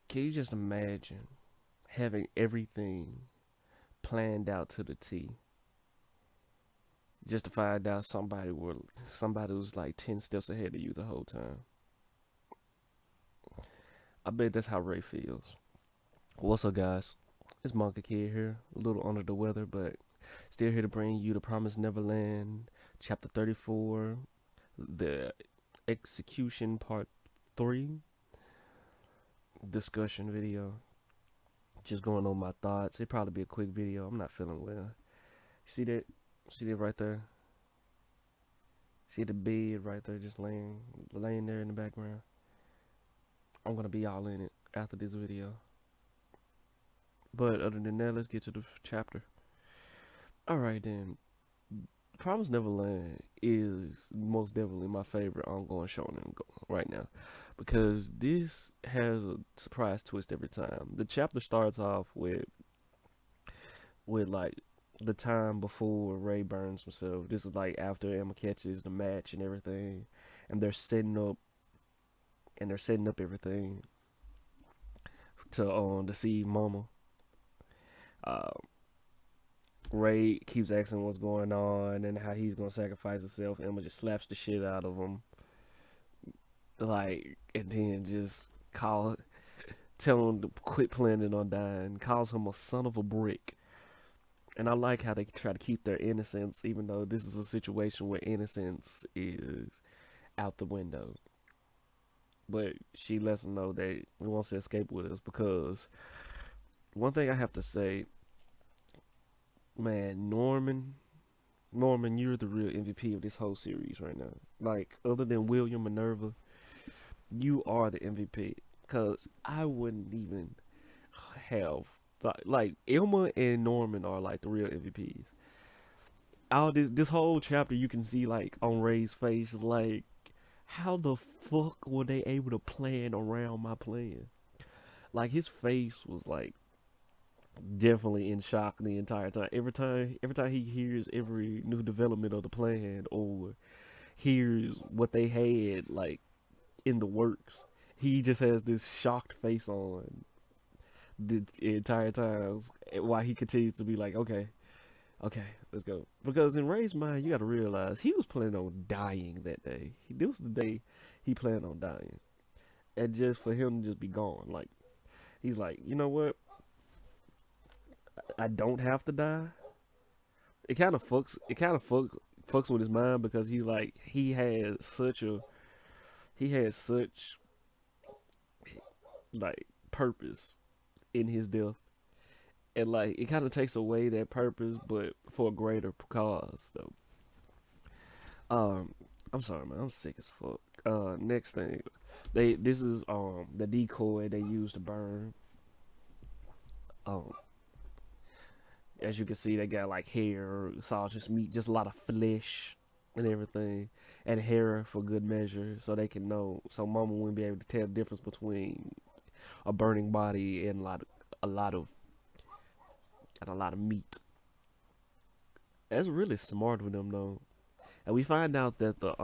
Can you just imagine having everything planned out to the T, just to find out somebody was like 10 steps ahead of you the whole time? I bet that's how Ray feels. What's up, guys? It's Monkey Kid here, a little under the weather, but still here to bring you the Promised Neverland, Chapter 34, the Execution Part 3 discussion video. Just going on my thoughts. It'd probably be a quick video. I'm not feeling well. See that? See that right there? See the bed right there, just laying there in the background. I'm gonna be all in it after this video. But other than that, let's get to the chapter. All right then. Promise Neverland is most definitely my favorite ongoing shonen right now, because this has a surprise twist every time. The chapter starts off with like the time before Ray burns himself. This is like after Emma catches the match and everything, and they're setting up everything to see Mama. Uh, Ray keeps asking what's going on and how he's gonna sacrifice himself. Emma just slaps the shit out of him, like, and then just tell him to quit planning on dying. Calls him a son of a brick. And I like how they try to keep their innocence, even though this is a situation where innocence is out the window. But she lets him know that he wants to escape with us, because one thing I have to say, man, Norman, you're the real MVP of this whole series right now. Like, other than William Minerva, you are the MVP. Cause I wouldn't even have like Ilma and Norman are like the real MVPs. All this whole chapter, you can see like on Ray's face, like, how the fuck were they able to plan around my plan? Like, his face was like definitely in shock the entire time. Every time he hears every new development of the plan or hears what they had like in the works, he just has this shocked face on the entire time while he continues to be like, okay, let's go. Because in Ray's mind, you got to realize he was planning on dying that day. This was the day he planned on dying, and just for him to just be gone, like, he's like, you know what? I don't have to die. It kind of fucks. It kind of fucks with his mind, because he's like, he has such like purpose in his death, and like it kind of takes away that purpose, but for a greater cause. Though, um, I'm sorry, man, I'm sick as fuck. Next thing, this is the decoy they use to burn. Um, as you can see, they got like hair, sausage meat, just a lot of flesh and everything, and hair for good measure, so they can know, so Mama wouldn't be able to tell the difference between a burning body and a lot of a lot of meat. That's really smart with them, though. And we find out that the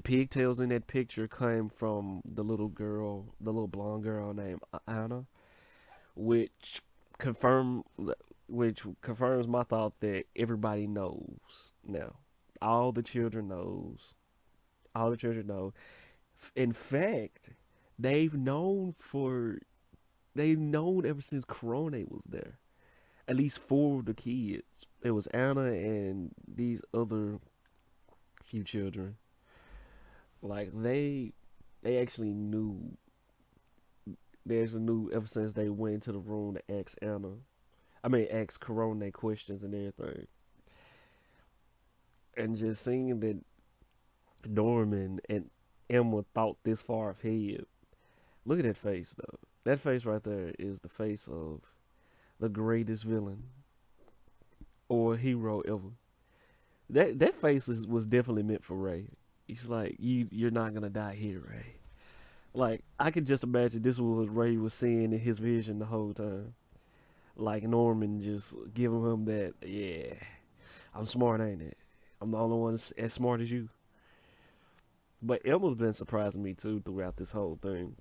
pigtails in that picture came from the little blonde girl named Anna, which confirm which confirms my thought that everybody knows now. All the children knows. All the children know. In fact, they've known for they've known ever since Corona was there. At least four of the kids. It was Anna and these other few children. Like, they actually knew. They actually knew ever since they went into the room to ask Anna. I mean, ask Corona questions and everything. And just seeing that Norman and Emma thought this far ahead. Look at that face, though. That face right there is the face of the greatest villain or hero ever. That face was definitely meant for Ray. He's like, you're not gonna die here, Ray. Like, I could just imagine this was what Ray was seeing in his vision the whole time. Like, Norman just giving him that, yeah, I'm smart, ain't it? I'm the only one as smart as you. But Emma's been surprising me too throughout this whole thing.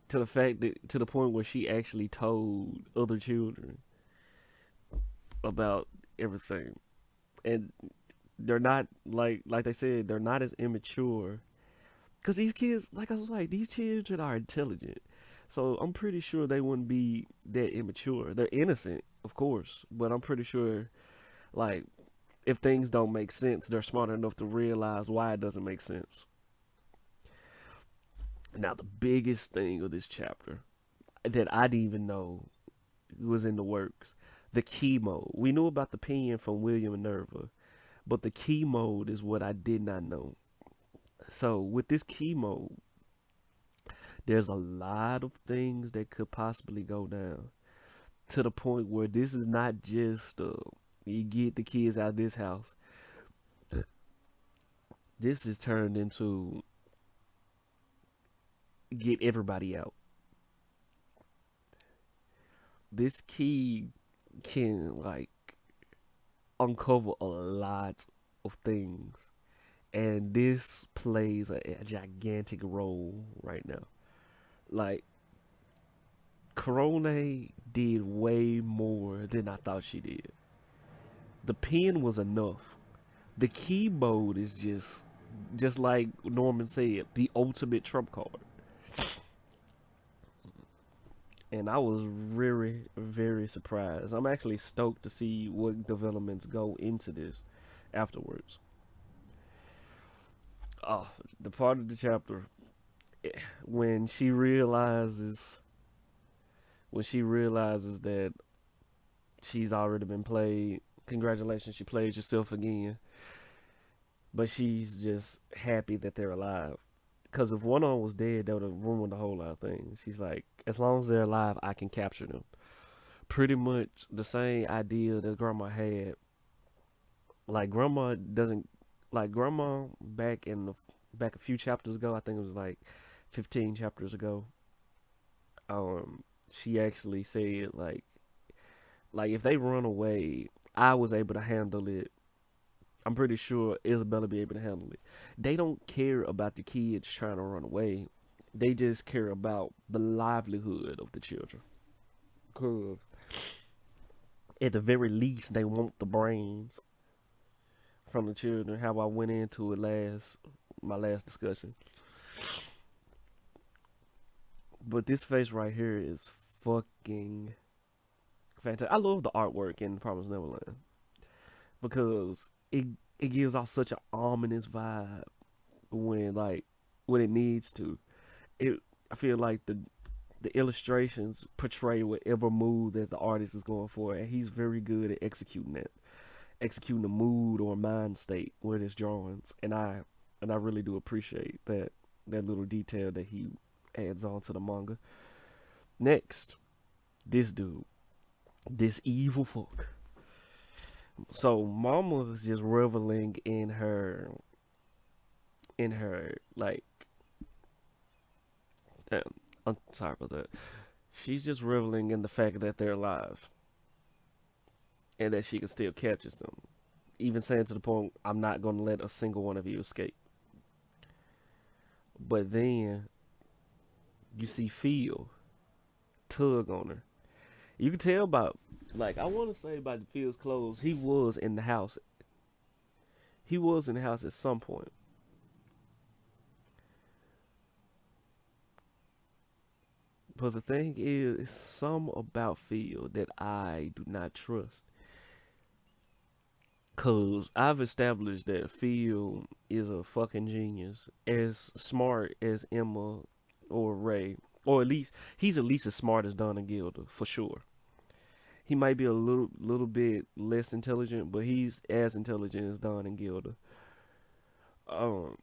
to the fact that to the point where she actually told other children about everything, and they're not like they said they're not as immature because these kids, like I was like, these children are intelligent, so I'm pretty sure they wouldn't be that immature. They're innocent, of course, but I'm pretty sure like if things don't make sense, they're smart enough to realize why it doesn't make sense. Now, the biggest thing of this chapter that I didn't even know was in the works, the key mode. We knew about the pen from William and Nerva, but the key mode is what I did not know. So with this key mode, there's a lot of things that could possibly go down to the point where this is not just you get the kids out of this house. This is turned into get everybody out. This key can like uncover a lot of things, and this plays a gigantic role right now. Like Corone did way more than I thought she did. The pen was enough. The key mode is just like Norman said, the ultimate trump card. And I was very, very surprised. I'm actually stoked to see what developments go into this afterwards. Oh, the part of the chapter when she realizes that she's already been played. Congratulations, she played yourself again. But she's just happy that they're alive. Because if one of them was dead, that would have ruined the whole lot of things. She's like, as long as they're alive, I can capture them. Pretty much the same idea that Grandma had. Like Grandma doesn't like Grandma back a few chapters ago. I think it was like 15 chapters ago. She actually said like if they run away, I was able to handle it. I'm pretty sure Isabella be able to handle it. They don't care about the kids trying to run away. They just care about the livelihood of the children. Cause at the very least, they want the brains from the children. How I went into it my last discussion. But this face right here is fucking fantastic. I love the artwork in Promised Neverland because it gives off such an ominous vibe when when it needs to. It I feel like the illustrations portray whatever mood that the artist is going for, and he's very good at executing the mood or mind state with his drawings, and I really do appreciate that little detail that he adds on to the manga. Next, this dude, this evil fuck. So Mama was just reveling in her like I'm sorry about that. She's just reveling in the fact that they're alive and that she can still catch them. Even saying to the point, I'm not gonna let a single one of you escape. But then you see Phil tug on her. You can tell about I wanna say by Phil's clothes, he was in the house. He was in the house at some point. But the thing is some about Phil that I do not trust. Cause I've established that Phil is a fucking genius, as smart as Emma or Ray, or he's at least as smart as Don and Gilda for sure. He might be a little bit less intelligent, but he's as intelligent as Don and Gilda. Um,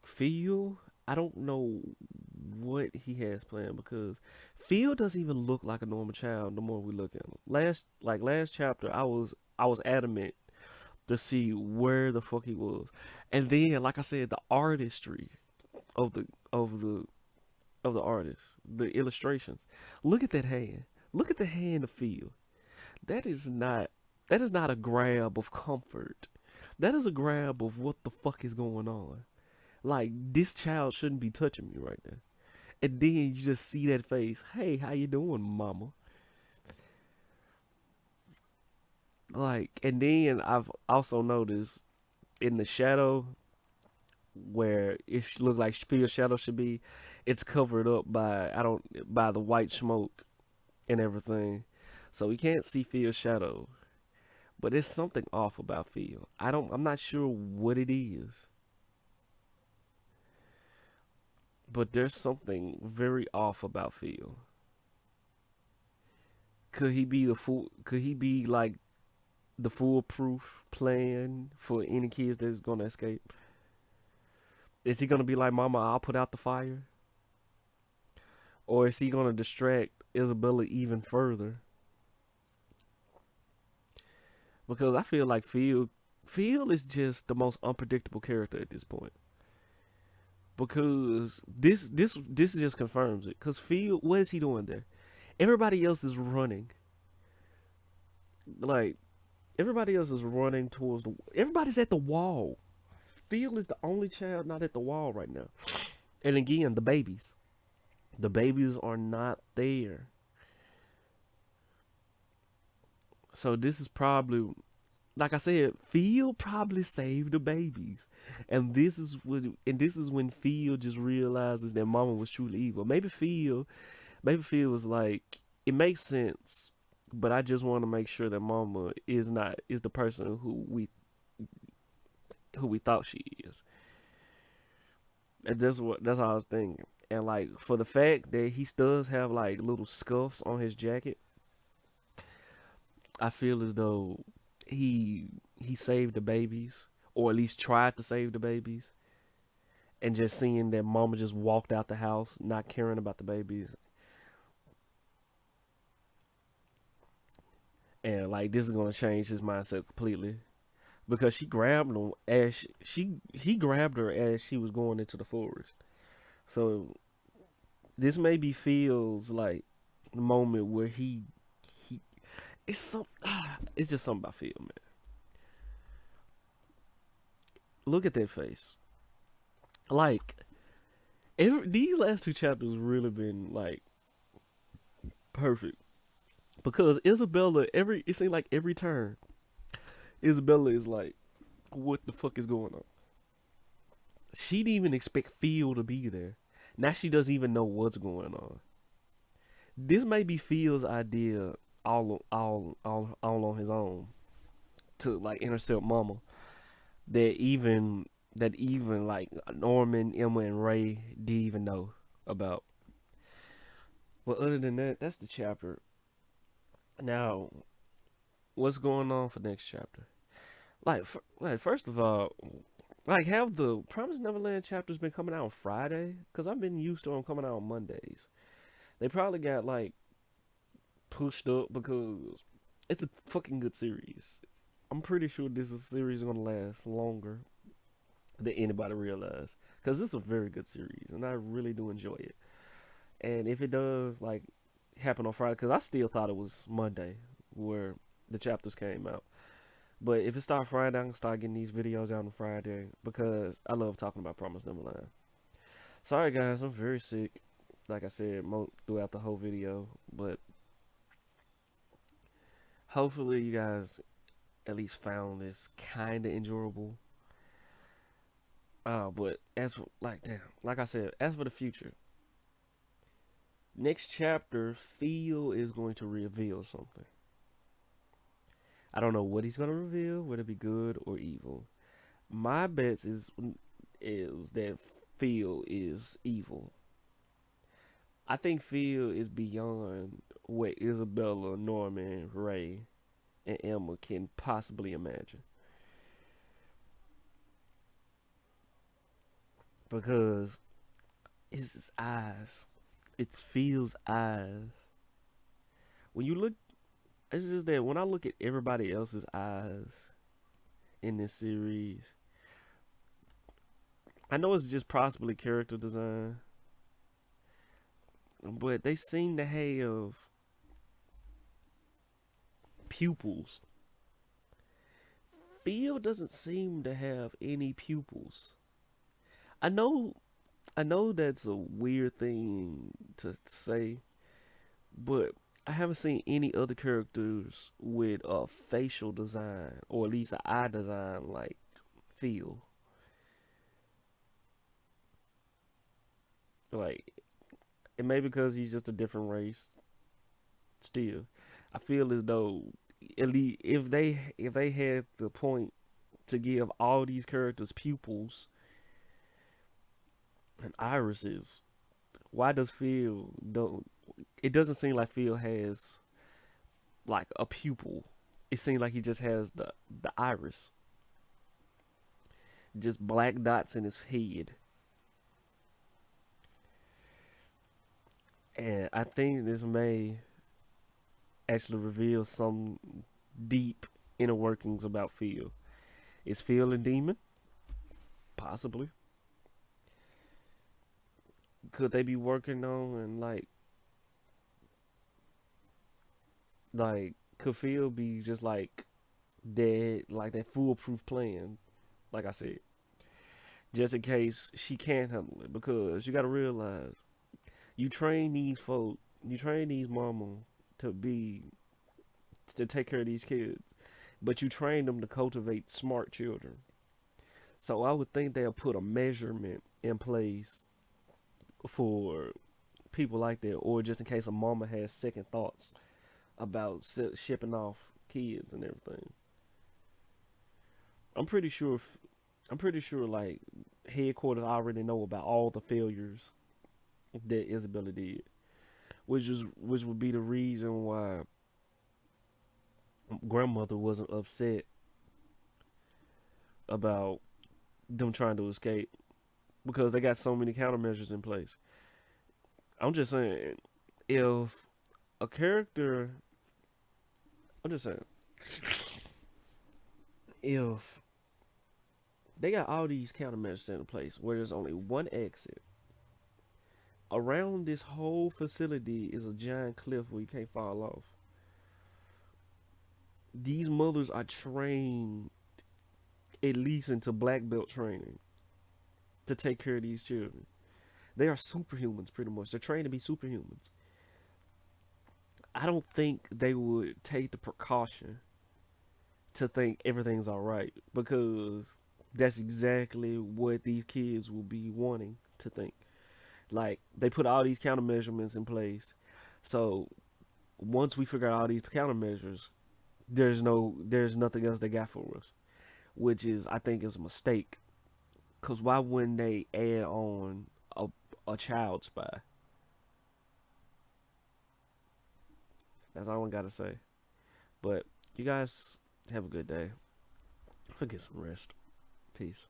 Phil, I don't know what he has planned because Phil doesn't even look like a normal child the more we look at him. Last chapter I was adamant to see where the fuck he was. And then like I said, the artistry of the artist, the illustrations. Look at that hand. Look at the hand of Phil. That is not that is not a grab of comfort. That is a grab of what the fuck is going on. Like, this child shouldn't be touching me right now. And then you just see that face. Hey, how you doing, mama? Like, and then I've also noticed in the shadow where it look like Field's shadow should be, it's covered up by I don't by the white smoke and everything, so we can't see Field's shadow. But there's something off about Field. I'm not sure what it is, but there's something very off about Field. Could he be the fool? Could he be like the foolproof plan for any kids that's gonna escape? Is he gonna be like, Mama, I'll put out the fire? Or is he gonna distract Isabella even further? Because I feel like Field is just the most unpredictable character at this point. Because this just confirms it. Because Field, what is he doing there? Everybody else is running. Like, everybody else is running towards the. Everybody's at the wall. Field is the only child not at the wall right now. And again, the babies. The babies are not there. So this is probably, like I said, Field probably saved the babies, and this is when Field just realizes that Mama was truly evil. Maybe Field was like, it makes sense, but I just want to make sure that Mama is the person who we thought she is. And that's what I was thinking. And like for the fact that he does have like little scuffs on his jacket, I feel as though he saved the babies, or at least tried to save the babies. And just seeing that Mama just walked out the house, not caring about the babies, and like this is gonna change his mindset completely because she grabbed him as he grabbed her as she was going into the forest. So this maybe feels like the moment where he it's some it's just something about Phil, man. Look at that face. Like these last two chapters really been like perfect because Isabella it seemed like every turn Isabella is like, what the fuck is going on? She didn't even expect Phil to be there. Now she doesn't even know what's going on. This may be Phil's idea all on his own to like intercept Mama. That even like Norman, Emma, and Ray didn't even know about. But other than that, that's the chapter. Now, what's going on for next chapter? Like first of all, like have the Promise Neverland chapters been coming out on Friday? Cause I've been used to them coming out on Mondays. They probably got like pushed up because it's a fucking good series. I'm pretty sure this is a series gonna last longer than anybody realized. Cause this is a very good series, and I really do enjoy it. And if it does like happen on Friday, cause I still thought it was Monday where the chapters came out. But if it starts Friday, I can start getting these videos out on Friday because I love talking about Promise Neverland. Sorry guys, I'm very sick. Like I said, throughout the whole video, but hopefully you guys at least found this kind of enjoyable. But as for, like damn, like I said, as for the future, next chapter, Phil is going to reveal something. I don't know what he's gonna reveal, whether it be good or evil. My bet is that Phil is evil. I think Phil is beyond what Isabella, Norman, Ray, and Emma can possibly imagine. Because it's his eyes. It's Phil's eyes. When you look, it's just that when I look at everybody else's eyes in this series, I know it's just possibly character design, but they seem to have pupils. Phil doesn't seem to have any pupils. I know, I know that's a weird thing to say, but I haven't seen any other characters with a facial design or at least an eye design like Phil. Like it may be because he's just a different race. Still, I feel as though at least if they had the point to give all these characters pupils and irises, why does Phil don't? It doesn't seem like Phil has like a pupil. It seems like he just has the iris, just black dots in his head. And I think this may actually reveal some deep inner workings about Phil. Is Phil a demon? Possibly. Could they be working on and like could Phil be just like dead, like that foolproof plan? Like I said, just in case she can't handle it, because you got to realize you train these folk, you train these mama to be to take care of these kids, but you train them to cultivate smart children. So I would think they'll put a measurement in place for people like that, or just in case a mama has second thoughts about shipping off kids and everything. I'm pretty sure. I'm pretty sure like headquarters already know about all the failures that Isabella did, which would be the reason why grandmother wasn't upset about them trying to escape because they got so many countermeasures in place. I'm just saying, if a character, I'm just saying, if they got all these countermeasures in place where there's only one exit, around this whole facility is a giant cliff where you can't fall off. These mothers are trained at least into black belt training to take care of these children. They are superhumans, pretty much. They're trained to be superhumans. I don't think they would take the precaution to think everything's all right because that's exactly what these kids will be wanting to think. Like they put all these countermeasurements in place, so once we figure out all these countermeasures, there's nothing else they got for us, which is I think is a mistake. Cause why wouldn't they add on a child spy? That's all I gotta say. But you guys have a good day. I'll get some rest. Peace.